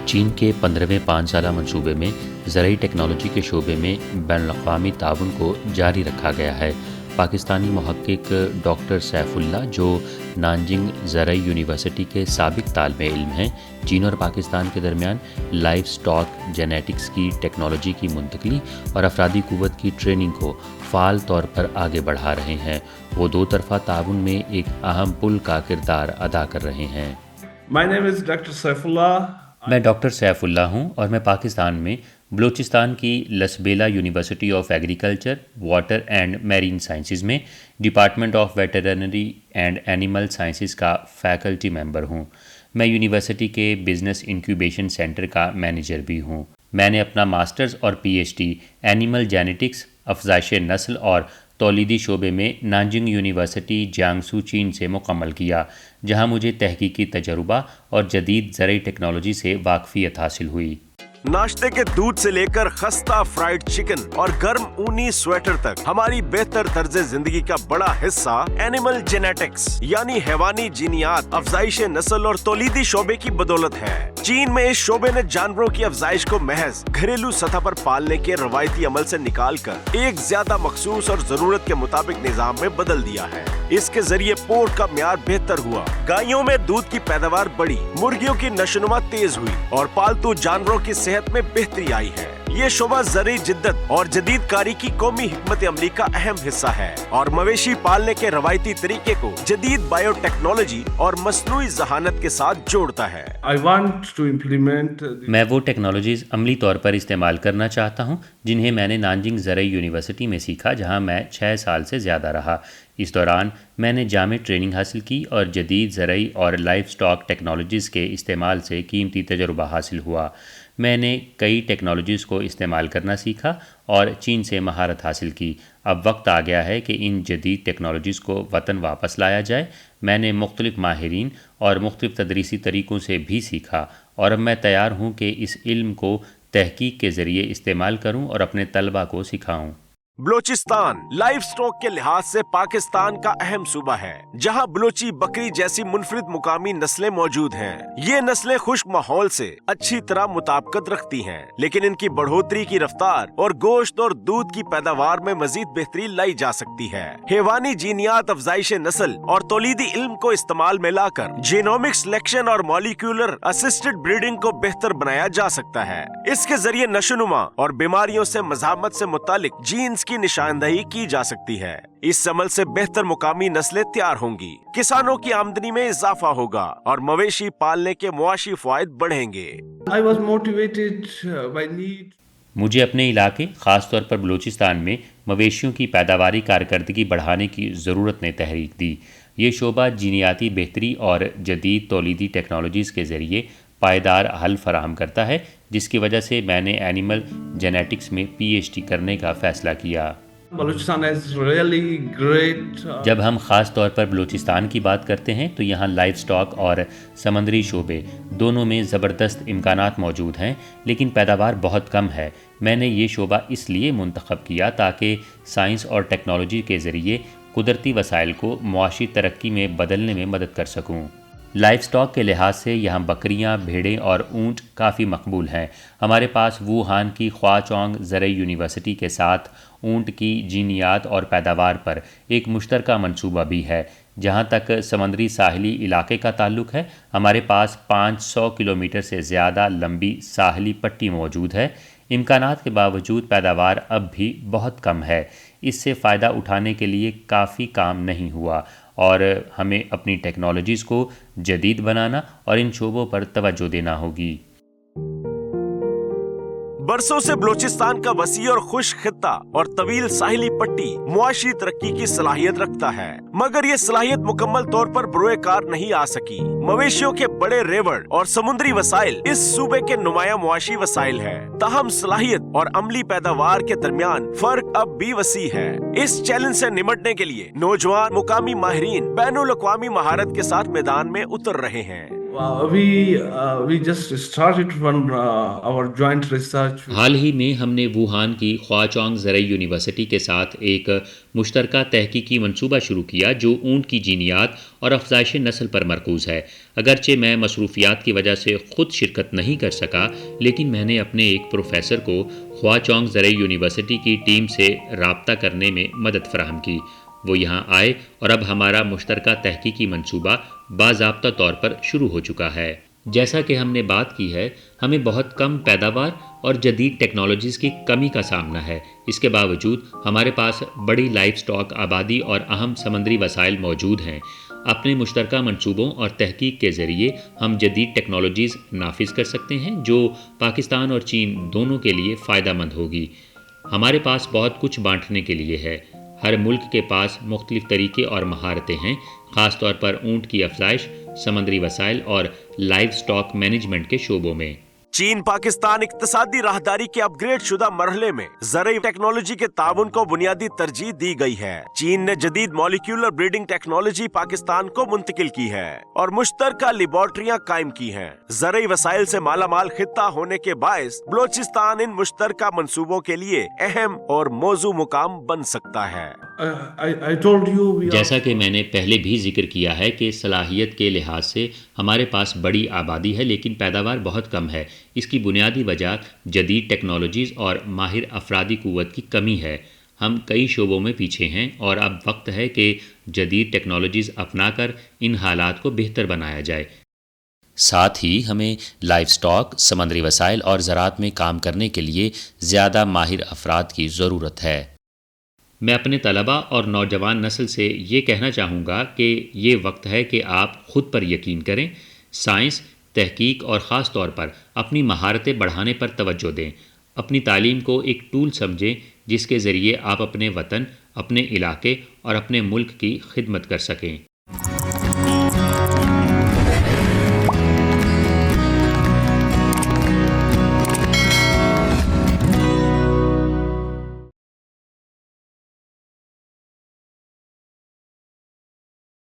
چین کے 15ویں 5 سالہ منصوبے میں زرعی ٹیکنالوجی کے شعبے میں بین الاقوامی تعاون کو جاری رکھا گیا ہے۔ پاکستانی محقق ڈاکٹر سیف اللہ، جو نانجنگ زرعی یونیورسٹی کے سابق طالب علم ہیں، چین اور پاکستان کے درمیان لائف سٹاک جینیٹکس کی ٹیکنالوجی کی منتقلی اور افرادی قوت کی ٹریننگ کو فعال طور پر آگے بڑھا رہے ہیں۔ وہ دو طرفہ تعاون میں ایک اہم پل کا کردار ادا کر رہے ہیں۔ میں ڈاکٹر سیف اللہ ہوں اور میں پاکستان میں بلوچستان کی Lasbela university of agriculture, water and marine sciences میں department of veterinary and animal sciences کا فیکلٹی ممبر ہوں۔ میں یونیورسٹی کے بزنس انکیوبیشن سینٹر کا مینیجر بھی ہوں۔ میں نے اپنا ماسٹرز اور P H D animal genetics, افزائش نسل اور تولیدی شعبے میں نانجنگ یونیورسٹی جیانگسو، چین سے مکمل کیا، جہاں مجھے تحقیقی تجربہ اور جدید زرعی ٹیکنالوجی سے واقفیت حاصل ہوئی۔ ناشتے کے دودھ سے لے کر خستہ فرائیڈ چکن اور گرم اونی سویٹر تک، ہماری بہتر طرز زندگی کا بڑا حصہ اینیمل جینیٹکس یعنی حیوانی جینیات، افزائش نسل اور تولیدی شعبے کی بدولت ہے۔ چین میں اس شعبے نے جانوروں کی افزائش کو محض گھریلو سطح پر پالنے کے روایتی عمل سے نکال کر ایک زیادہ مخصوص اور ضرورت کے مطابق نظام میں بدل دیا ہے۔ اس کے ذریعے پورٹ کا معیار بہتر ہوا، گایوں میں دودھ کی پیداوار بڑھی، مرغیوں کی نشوونما تیز ہوئی اور پالتو جانوروں کی صحت میں بہتری آئی ہے۔ یہ شعبہ زرعی جدت اور جدید کاری کی قومی حکمت عملی کا اہم حصہ ہے اور مویشی پالنے کے روایتی طریقے کو جدید بائیو ٹیکنالوجی اور مصنوعی ذہانت کے ساتھ جوڑتا ہے۔ میں وہ ٹیکنالوجیز عملی طور پر استعمال کرنا چاہتا ہوں جنہیں میں نے نانجنگ زرعی یونیورسٹی میں سیکھا، جہاں میں 6 سال سے زیادہ رہا۔ اس دوران میں نے جامع ٹریننگ حاصل کی اور جدید زرعی اور لائف سٹاک ٹیکنالوجیز کے استعمال سے قیمتی تجربہ حاصل ہوا۔ میں نے کئی ٹیکنالوجیز کو استعمال کرنا سیکھا اور چین سے مہارت حاصل کی۔ اب وقت آ گیا ہے کہ ان جدید ٹیکنالوجیز کو وطن واپس لایا جائے۔ میں نے مختلف ماہرین اور مختلف تدریسی طریقوں سے بھی سیکھا اور اب میں تیار ہوں کہ اس علم کو تحقیق کے ذریعے استعمال کروں اور اپنے طلباء کو سکھاؤں۔ بلوچستان لائف سٹاک کے لحاظ سے پاکستان کا اہم صوبہ ہے، جہاں بلوچی بکری جیسی منفرد مقامی نسلیں موجود ہیں۔ یہ نسلیں خشک ماحول سے اچھی طرح مطابقت رکھتی ہیں، لیکن ان کی بڑھوتری کی رفتار اور گوشت اور دودھ کی پیداوار میں مزید بہتری لائی جا سکتی ہے۔ حیوانی جینیات، افزائش نسل اور تولیدی علم کو استعمال میں لا کر جینومک سلیکشن اور مالیکولر اسسٹڈ بریڈنگ کو بہتر بنایا جا سکتا ہے۔ اس کے ذریعے نشوونما اور بیماریوں سے مزاحمت سے متعلق جینز کی نشاندہی کی جا سکتی ہے۔ اس عمل سے بہتر مقامی نسلیں تیار ہوں گی، کسانوں کی آمدنی میں اضافہ ہوگا اور مویشی پالنے کے معاشی فوائد بڑھیں گے۔ مجھے اپنے علاقے، خاص طور پر بلوچستان میں مویشیوں کی پیداواری کارکردگی بڑھانے کی ضرورت نے تحریک دی۔ یہ شعبہ جینیاتی بہتری اور جدید تولیدی ٹیکنالوجیز کے ذریعے پائیدار حل فراہم کرتا ہے، جس کی وجہ سے میں نے اینیمل جینیٹکس میں پی ایچ ڈی کرنے کا فیصلہ کیا۔ جب ہم خاص طور پر بلوچستان کی بات کرتے ہیں تو یہاں لائف سٹاک اور سمندری شعبے دونوں میں زبردست امکانات موجود ہیں، لیکن پیداوار بہت کم ہے۔ میں نے یہ شعبہ اس لیے منتخب کیا تاکہ سائنس اور ٹیکنالوجی کے ذریعے قدرتی وسائل کو معاشی ترقی میں بدلنے میں مدد کر سکوں۔ لائف سٹاک کے لحاظ سے یہاں بکریاں، بھیڑیں اور اونٹ کافی مقبول ہیں۔ ہمارے پاس ووہان کی خوا چونگ زرعی یونیورسٹی کے ساتھ اونٹ کی جینیات اور پیداوار پر ایک مشترکہ منصوبہ بھی ہے۔ جہاں تک سمندری ساحلی علاقے کا تعلق ہے، ہمارے پاس 500 کلومیٹر سے زیادہ لمبی ساحلی پٹی موجود ہے۔ امکانات کے باوجود پیداوار اب بھی بہت کم ہے۔ اس سے فائدہ اٹھانے کے لیے کافی کام نہیں ہوا اور ہمیں اپنی ٹیکنالوجیز کو جدید بنانا اور ان شعبوں پر توجہ دینا ہوگی۔ برسوں سے بلوچستان کا وسیع اور خشک خطہ اور طویل ساحلی پٹی معاشی ترقی کی صلاحیت رکھتا ہے، مگر یہ صلاحیت مکمل طور پر بروئے کار نہیں آ سکی۔ مویشیوں کے بڑے ریوڑ اور سمندری وسائل اس صوبے کے نمایاں معاشی وسائل ہیں، تاہم صلاحیت اور عملی پیداوار کے درمیان فرق اب بھی وسیع ہے۔ اس چیلنج سے نمٹنے کے لیے نوجوان مقامی ماہرین بین الاقوامی مہارت کے ساتھ میدان میں اتر رہے ہیں۔ We just started our joint research. حال ہی میں ہم نے ووہان کی خواچونگ زرعی یونیورسٹی کے ساتھ ایک مشترکہ تحقیقی منصوبہ شروع کیا جو اونٹ کی جینیات اور افزائش نسل پر مرکوز ہے۔ اگرچہ میں مصروفیات کی وجہ سے خود شرکت نہیں کر سکا، لیکن میں نے اپنے ایک پروفیسر کو خواچونگ زرعی یونیورسٹی کی ٹیم سے رابطہ کرنے میں مدد فراہم کی۔ وہ یہاں آئے اور اب ہمارا مشترکہ تحقیقی منصوبہ باضابطہ طور پر شروع ہو چکا ہے۔ جیسا کہ ہم نے بات کی ہے، ہمیں بہت کم پیداوار اور جدید ٹیکنالوجیز کی کمی کا سامنا ہے۔ اس کے باوجود ہمارے پاس بڑی لائف سٹاک آبادی اور اہم سمندری وسائل موجود ہیں۔ اپنے مشترکہ منصوبوں اور تحقیق کے ذریعے ہم جدید ٹیکنالوجیز نافذ کر سکتے ہیں جو پاکستان اور چین دونوں کے لیے فائدہ مند ہوگی۔ ہمارے پاس بہت کچھ بانٹنے کے لیے ہے۔ ہر ملک کے پاس مختلف طریقے اور مہارتیں ہیں، خاص طور پر اونٹ کی افزائش، سمندری وسائل اور لائف سٹاک مینجمنٹ کے شعبوں میں۔ چین پاکستان اقتصادی راہداری کے اپ گریڈ شدہ مرحلے میں زرعی ٹیکنالوجی کے تعاون کو بنیادی ترجیح دی گئی ہے۔ چین نے جدید مالیکیولر بریڈنگ ٹیکنالوجی پاکستان کو منتقل کی ہے اور مشترکہ لیبارٹریاں قائم کی ہیں۔ زرعی وسائل سے مالا مال خطہ ہونے کے باعث بلوچستان ان مشترکہ منصوبوں کے لیے اہم اور موزوں مقام بن سکتا ہے۔ I told you جیسا کہ میں نے پہلے بھی ذکر کیا ہے کہ صلاحیت کے لحاظ سے ہمارے پاس بڑی آبادی ہے لیکن پیداوار بہت کم ہے۔ اس کی بنیادی وجہ جدید ٹیکنالوجیز اور ماہر افرادی قوت کی کمی ہے۔ ہم کئی شعبوں میں پیچھے ہیں اور اب وقت ہے کہ جدید ٹیکنالوجیز اپنا کر ان حالات کو بہتر بنایا جائے۔ ساتھ ہی ہمیں لائف سٹاک، سمندری وسائل اور زراعت میں کام کرنے کے لیے زیادہ ماہر افراد کی ضرورت ہے۔ میں اپنے طلباء اور نوجوان نسل سے یہ کہنا چاہوں گا کہ یہ وقت ہے کہ آپ خود پر یقین کریں، سائنس، تحقیق اور خاص طور پر اپنی مہارتیں بڑھانے پر توجہ دیں۔ اپنی تعلیم کو ایک ٹول سمجھیں جس کے ذریعے آپ اپنے وطن، اپنے علاقے اور اپنے ملک کی خدمت کر سکیں۔